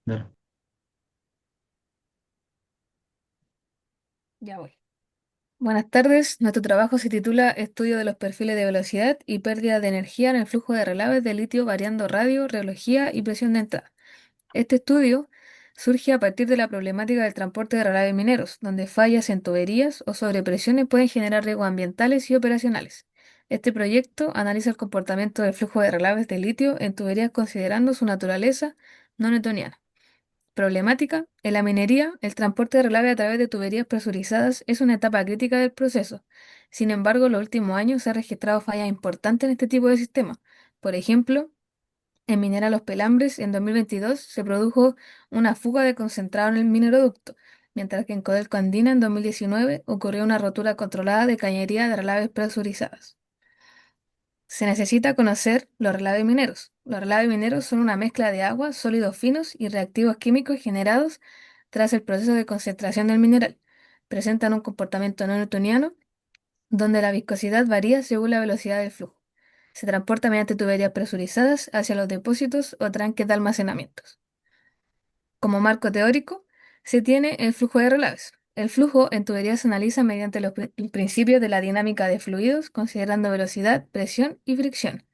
Dale. Ya voy. Buenas tardes. Nuestro trabajo se titula Estudio de los perfiles de velocidad y pérdida de energía en el flujo de relaves de litio variando radio, reología y presión de entrada. Este estudio surge a partir de la problemática del transporte de relaves mineros, donde fallas en tuberías o sobrepresiones pueden generar riesgos ambientales y operacionales. Este proyecto analiza el comportamiento del flujo de relaves de litio en tuberías considerando su naturaleza no newtoniana. Problemática: en la minería, el transporte de relave a través de tuberías presurizadas es una etapa crítica del proceso. Sin embargo, en los últimos años se han registrado fallas importantes en este tipo de sistemas. Por ejemplo, en Minera Los Pelambres, en 2022, se produjo una fuga de concentrado en el mineroducto, mientras que en Codelco Andina, en 2019, ocurrió una rotura controlada de cañería de relaves presurizadas. Se necesita conocer los relaves mineros. Los relaves mineros son una mezcla de agua, sólidos finos y reactivos químicos generados tras el proceso de concentración del mineral. Presentan un comportamiento no newtoniano, donde la viscosidad varía según la velocidad del flujo. Se transporta mediante tuberías presurizadas hacia los depósitos o tranques de almacenamientos. Como marco teórico, se tiene el flujo de relaves. El flujo en tuberías se analiza mediante los principios de la dinámica de fluidos, considerando velocidad, presión y fricción.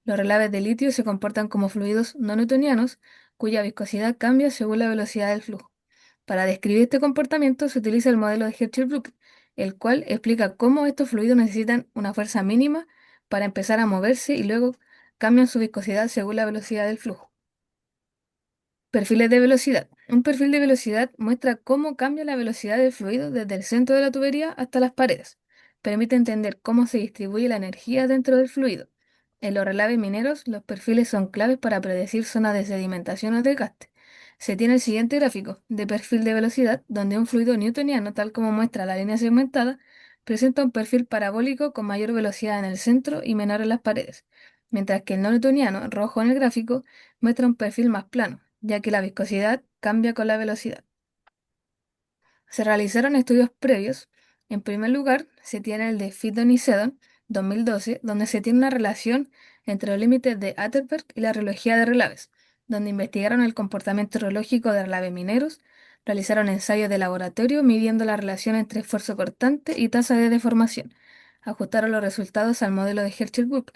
Los relaves de litio se comportan como fluidos no newtonianos, cuya viscosidad cambia según la velocidad del flujo. Para describir este comportamiento se utiliza el modelo de Herschel-Brook, el cual explica cómo estos fluidos necesitan una fuerza mínima para empezar a moverse y luego cambian su viscosidad según la velocidad del flujo. Perfiles de velocidad. Un perfil de velocidad muestra cómo cambia la velocidad del fluido desde el centro de la tubería hasta las paredes. Permite entender cómo se distribuye la energía dentro del fluido. En los relaves mineros, los perfiles son claves para predecir zonas de sedimentación o desgaste. Se tiene el siguiente gráfico de perfil de velocidad, donde un fluido newtoniano, tal como muestra la línea segmentada, presenta un perfil parabólico con mayor velocidad en el centro y menor en las paredes, mientras que el no newtoniano, rojo en el gráfico, muestra un perfil más plano, ya que la viscosidad cambia con la velocidad. Se realizaron estudios previos. En primer lugar, se tiene el de Fiddon y Seddon, 2012, donde se tiene una relación entre los límites de Atterberg y la reología de relaves, donde investigaron el comportamiento reológico de relaves mineros, realizaron ensayos de laboratorio midiendo la relación entre esfuerzo cortante y tasa de deformación, ajustaron los resultados al modelo de Herschel-Buck,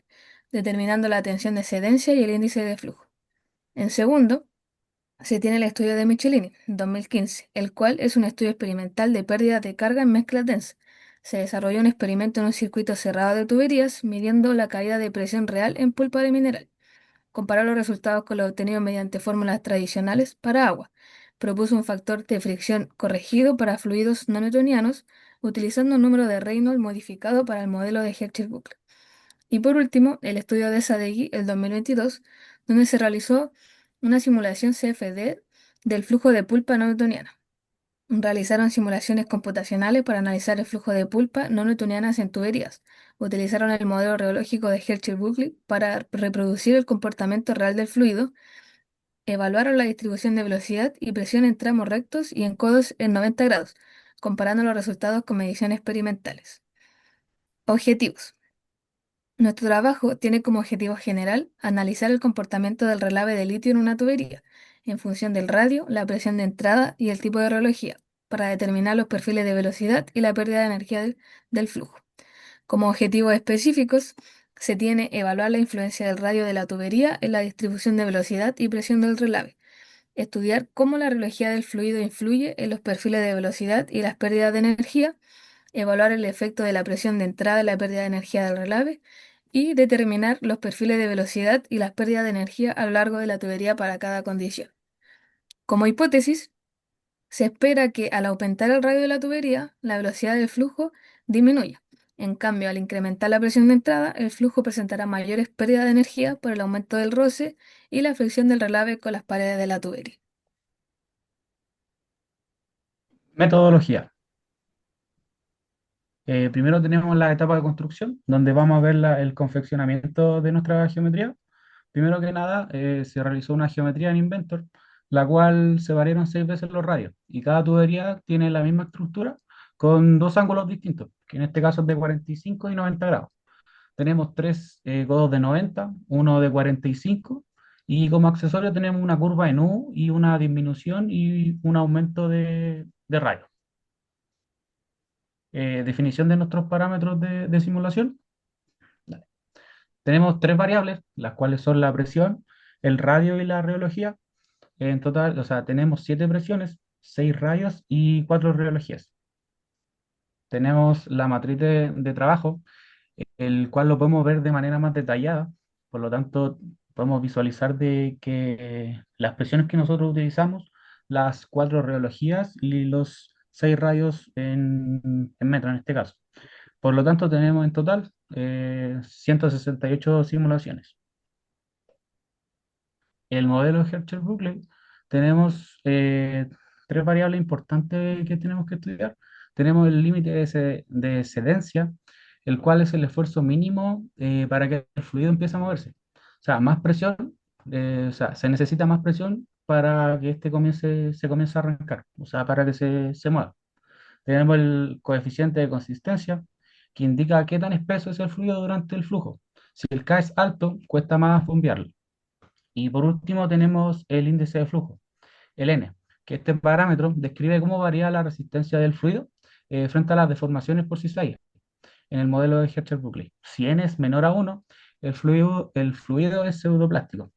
determinando la tensión de excedencia y el índice de flujo. En segundo, se tiene el estudio de Michelini, 2015, el cual es un estudio experimental de pérdida de carga en mezclas densas. Se desarrolló un experimento en un circuito cerrado de tuberías, midiendo la caída de presión real en pulpa de mineral. Comparó los resultados con los obtenidos mediante fórmulas tradicionales para agua. Propuso un factor de fricción corregido para fluidos no newtonianos, utilizando un número de Reynolds modificado para el modelo de Herschel-Buckley. Y por último, el estudio de Sadeghi, el 2022, donde se realizó una simulación CFD del flujo de pulpa no newtoniana. Realizaron simulaciones computacionales para analizar el flujo de pulpa no newtonianas en tuberías. Utilizaron el modelo reológico de Herschel-Buckley para reproducir el comportamiento real del fluido. Evaluaron la distribución de velocidad y presión en tramos rectos y en codos en 90 grados, comparando los resultados con mediciones experimentales. Objetivos. Nuestro trabajo tiene como objetivo general analizar el comportamiento del relave de litio en una tubería, en función del radio, la presión de entrada y el tipo de reología, para determinar los perfiles de velocidad y la pérdida de energía del flujo. Como objetivos específicos, se tiene evaluar la influencia del radio de la tubería en la distribución de velocidad y presión del relave, estudiar cómo la reología del fluido influye en los perfiles de velocidad y las pérdidas de energía, evaluar el efecto de la presión de entrada en la pérdida de energía del relave y determinar los perfiles de velocidad y las pérdidas de energía a lo largo de la tubería para cada condición. Como hipótesis, se espera que al aumentar el radio de la tubería, la velocidad del flujo disminuya. En cambio, al incrementar la presión de entrada, el flujo presentará mayores pérdidas de energía por el aumento del roce y la fricción del relave con las paredes de la tubería. Metodología. Primero tenemos la etapa de construcción, donde vamos a ver el confeccionamiento de nuestra geometría. Primero que nada, se realizó una geometría en Inventor, la cual se variaron 6 veces los radios, y cada tubería tiene la misma estructura con dos ángulos distintos, que en este caso es de 45 y 90 grados. Tenemos tres codos de 90, uno de 45 Y como accesorio tenemos una curva en U y una disminución y un aumento de radio. Definición de nuestros parámetros de simulación. Dale. Tenemos tres variables, las cuales son la presión, el radio y la radiología. En total, o sea, tenemos siete presiones, seis radios y cuatro radiologías. Tenemos la matriz de trabajo, el cual lo podemos ver de manera más detallada. Por lo tanto, podemos visualizar de que las presiones que nosotros utilizamos, las cuatro radiologías y los seis radios en metro en este caso. Por lo tanto, tenemos en total 168 simulaciones. El modelo de Herschel-Buckley tenemos tres variables importantes que tenemos que estudiar. Tenemos el límite de excedencia, el cual es el esfuerzo mínimo para que el fluido empiece a moverse. O sea, más presión, o sea, se necesita más presión para que se comience a arrancar, o sea, para que se mueva. Tenemos el coeficiente de consistencia, que indica qué tan espeso es el fluido durante el flujo. Si el K es alto, cuesta más bombearlo. Y por último tenemos el índice de flujo, el N, que este parámetro describe cómo varía la resistencia del fluido frente a las deformaciones por cizalla en el modelo de Herschel-Buckley. Si N es menor a 1, el fluido es pseudoplástico.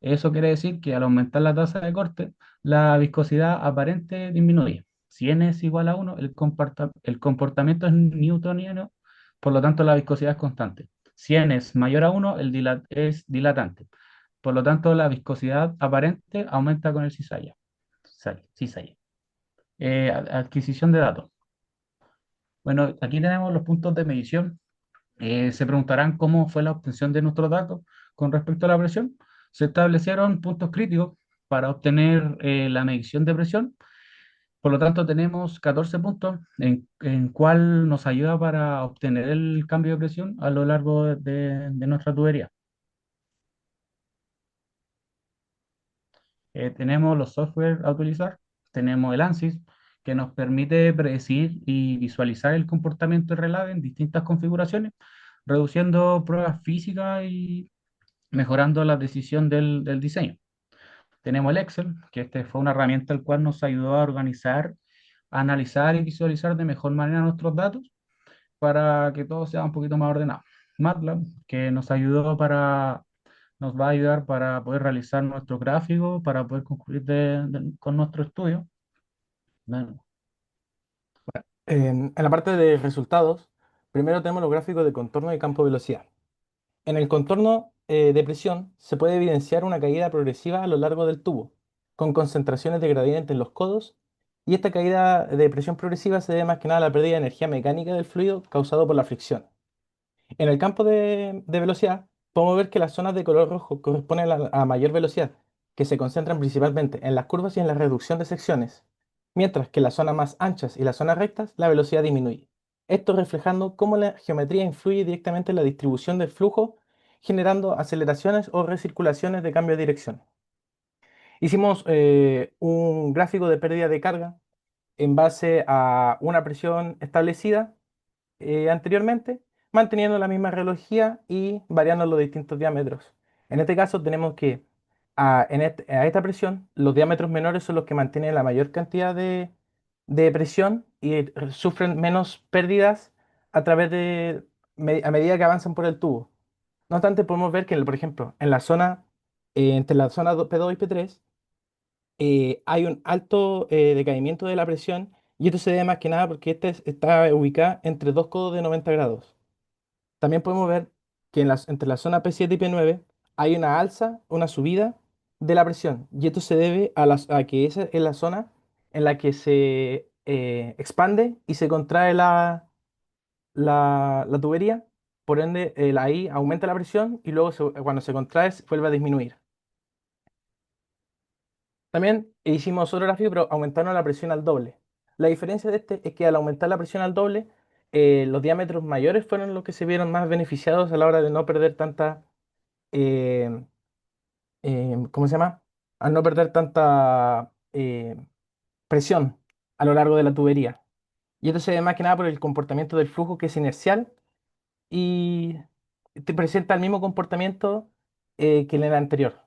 Eso quiere decir que al aumentar la tasa de corte, la viscosidad aparente disminuye. Si N es igual a 1, el comportamiento es newtoniano, por lo tanto la viscosidad es constante. Si N es mayor a 1, es dilatante. Por lo tanto, la viscosidad aparente aumenta con el cizalla. Cizalla. Adquisición de datos. Bueno, aquí tenemos los puntos de medición. Se preguntarán cómo fue la obtención de nuestros datos con respecto a la presión. Se establecieron puntos críticos para obtener la medición de presión. Por lo tanto, tenemos 14 puntos en cual nos ayuda para obtener el cambio de presión a lo largo de nuestra tubería. Tenemos los software a utilizar, tenemos el ANSYS, que nos permite predecir y visualizar el comportamiento del relave en distintas configuraciones, reduciendo pruebas físicas y mejorando la decisión del diseño. Tenemos el Excel, que este fue una herramienta el cual nos ayudó a organizar, analizar y visualizar de mejor manera nuestros datos para que todo sea un poquito más ordenado. MATLAB, que nos va a ayudar para poder realizar nuestro gráfico, para poder concluir con nuestro estudio. Bueno, En la parte de resultados, primero tenemos los gráficos de contorno y campo de velocidad. En el contorno de presión se puede evidenciar una caída progresiva a lo largo del tubo, con concentraciones de gradiente en los codos, y esta caída de presión progresiva se debe más que nada a la pérdida de energía mecánica del fluido causado por la fricción. En el campo de velocidad, podemos ver que las zonas de color rojo corresponden a mayor velocidad, que se concentran principalmente en las curvas y en la reducción de secciones, mientras que en las zonas más anchas y las zonas rectas, la velocidad disminuye. Esto reflejando cómo la geometría influye directamente en la distribución del flujo, generando aceleraciones o recirculaciones de cambio de dirección. Hicimos un gráfico de pérdida de carga en base a una presión establecida anteriormente, manteniendo la misma reología y variando los distintos diámetros. En este caso tenemos que a esta presión los diámetros menores son los que mantienen la mayor cantidad de presión y sufren menos pérdidas a través a medida que avanzan por el tubo. No obstante, podemos ver que, por ejemplo, en la zona, entre la zona P2 y P3, hay un alto decaimiento de la presión y esto se debe más que nada porque esta está ubicada entre dos codos de 90 grados. También podemos ver que entre la zona P7 y P9 hay una alza, una subida de la presión y esto se debe a que esa es la zona en la que se expande y se contrae la tubería, por ende ahí aumenta la presión y luego cuando se contrae vuelve a disminuir. También hicimos otro gráfico, pero aumentaron la presión al doble. La diferencia de este es que al aumentar la presión al doble, los diámetros mayores fueron los que se vieron más beneficiados a la hora de no perder tanta, eh, ¿cómo se llama? Al no perder tanta presión a lo largo de la tubería. Y esto se ve más que nada por el comportamiento del flujo que es inercial y te presenta el mismo comportamiento que en el anterior.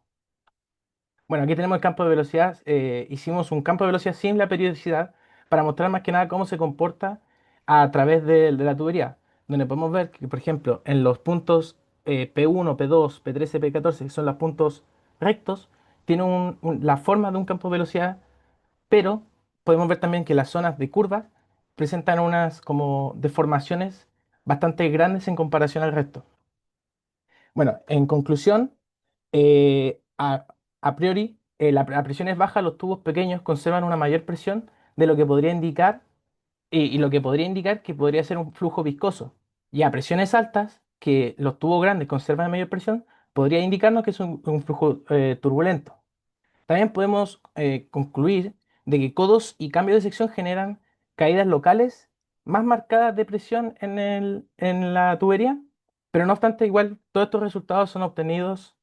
Bueno, aquí tenemos el campo de velocidad. Hicimos un campo de velocidad sin la periodicidad para mostrar más que nada cómo se comporta a través de la tubería, donde podemos ver que, por ejemplo, en los puntos P1, P2, P13, P14, que son los puntos rectos, tiene la forma de un campo de velocidad, pero podemos ver también que las zonas de curvas presentan unas como deformaciones bastante grandes en comparación al resto. Bueno, en conclusión, eh, a, a priori, la presión es baja, los tubos pequeños conservan una mayor presión de lo que podría indicar, y lo que podría indicar que podría ser un flujo viscoso. Y a presiones altas, que los tubos grandes conservan mayor presión, podría indicarnos que es un flujo turbulento. También podemos concluir de que codos y cambios de sección generan caídas locales más marcadas de presión en la tubería, pero no obstante, igual todos estos resultados son obtenidos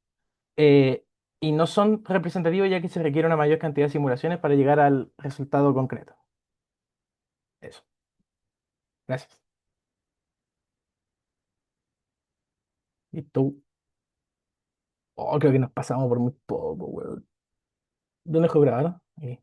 eh, y no son representativos ya que se requiere una mayor cantidad de simulaciones para llegar al resultado concreto. Eso. Gracias. Listo. Oh, creo que nos pasamos por muy poco, weón. ¿Dónde dejo grabar? Ahí.